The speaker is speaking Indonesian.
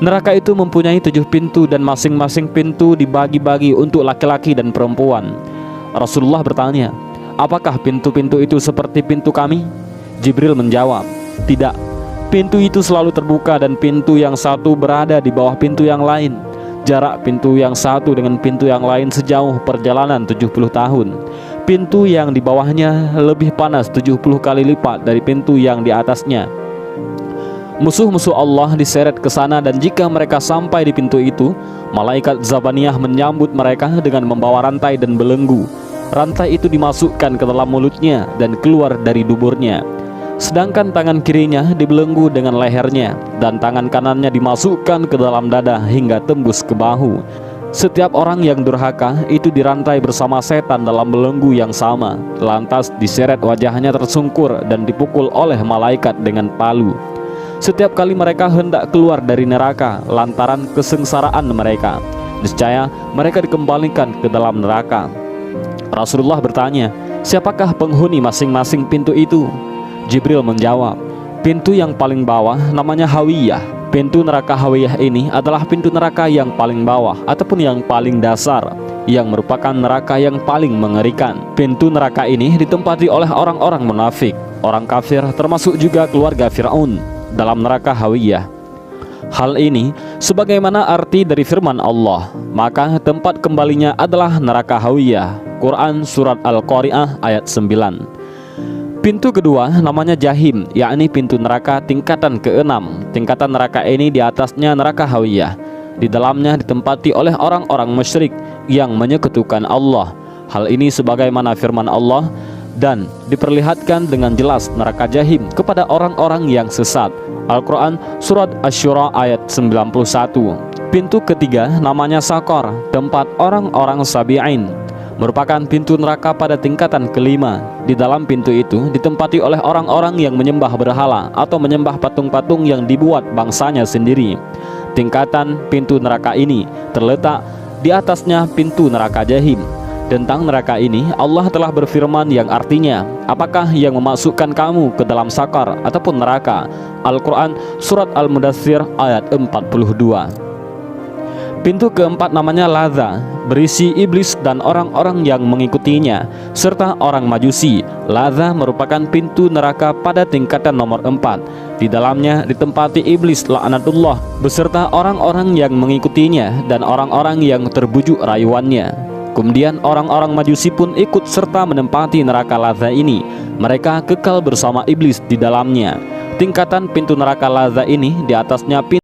Neraka itu mempunyai 7 pintu dan masing-masing pintu dibagi-bagi untuk laki-laki dan perempuan. Rasulullah bertanya, apakah pintu-pintu itu seperti pintu kami? Jibril menjawab, tidak. Pintu itu selalu terbuka dan pintu yang satu berada di bawah pintu yang lain. Jarak pintu yang satu dengan pintu yang lain sejauh perjalanan 70 tahun. Pintu yang di bawahnya lebih panas 70 kali lipat dari pintu yang di atasnya. Musuh-musuh Allah diseret ke sana, dan jika mereka sampai di pintu itu, malaikat Zabaniyah menyambut mereka dengan membawa rantai dan belenggu. Rantai itu dimasukkan ke dalam mulutnya dan keluar dari duburnya. Sedangkan tangan kirinya dibelenggu dengan lehernya, dan tangan kanannya dimasukkan ke dalam dada hingga tembus ke bahu. Setiap orang yang durhaka itu dirantai bersama setan dalam belenggu yang sama. Lantas diseret wajahnya tersungkur dan dipukul oleh malaikat dengan palu. Setiap kali mereka hendak keluar dari neraka lantaran kesengsaraan mereka, niscaya mereka dikembalikan ke dalam neraka. Rasulullah bertanya, siapakah penghuni masing-masing pintu itu? Jibril menjawab, pintu yang paling bawah namanya Hawiyah. Pintu neraka Hawiyah ini adalah pintu neraka yang paling bawah ataupun yang paling dasar, yang merupakan neraka yang paling mengerikan. Pintu neraka ini ditempati oleh orang-orang munafik, orang kafir, termasuk juga keluarga Fir'aun dalam neraka Hawiyah. Hal ini sebagaimana arti dari firman Allah, maka tempat kembalinya adalah neraka Hawiyah. Quran Surat Al-Qari'ah ayat 9. Pintu kedua namanya Jahim, yakni pintu neraka tingkatan ke-6. Tingkatan neraka ini di atasnya neraka Hawiyah. Di dalamnya ditempati oleh orang-orang musyrik yang menyekutukan Allah. Hal ini sebagaimana firman Allah, dan diperlihatkan dengan jelas neraka Jahim kepada orang-orang yang sesat. Al-Quran Surat Asy-Syura ayat 91. Pintu ketiga namanya Sakor, tempat orang-orang Sabi'in, merupakan pintu neraka pada tingkatan kelima. Di dalam pintu itu ditempati oleh orang-orang yang menyembah berhala atau menyembah patung-patung yang dibuat bangsanya sendiri. Tingkatan pintu neraka ini terletak di atasnya pintu neraka Jahim. Tentang neraka ini Allah telah berfirman yang artinya, apakah yang memasukkan kamu ke dalam sakar ataupun neraka? Al-Quran Surat Al-Mudaththir ayat 42. Pintu keempat namanya Ladza, berisi iblis dan orang-orang yang mengikutinya serta orang Majusi. Ladza merupakan pintu neraka pada tingkatan nomor 4. Di dalamnya ditempati iblis laknatullah beserta orang-orang yang mengikutinya dan orang-orang yang terbujuk rayuannya. Kemudian orang-orang Majusi pun ikut serta menempati neraka Ladza ini. Mereka kekal bersama iblis di dalamnya. Tingkatan pintu neraka Ladza ini di atasnya pintu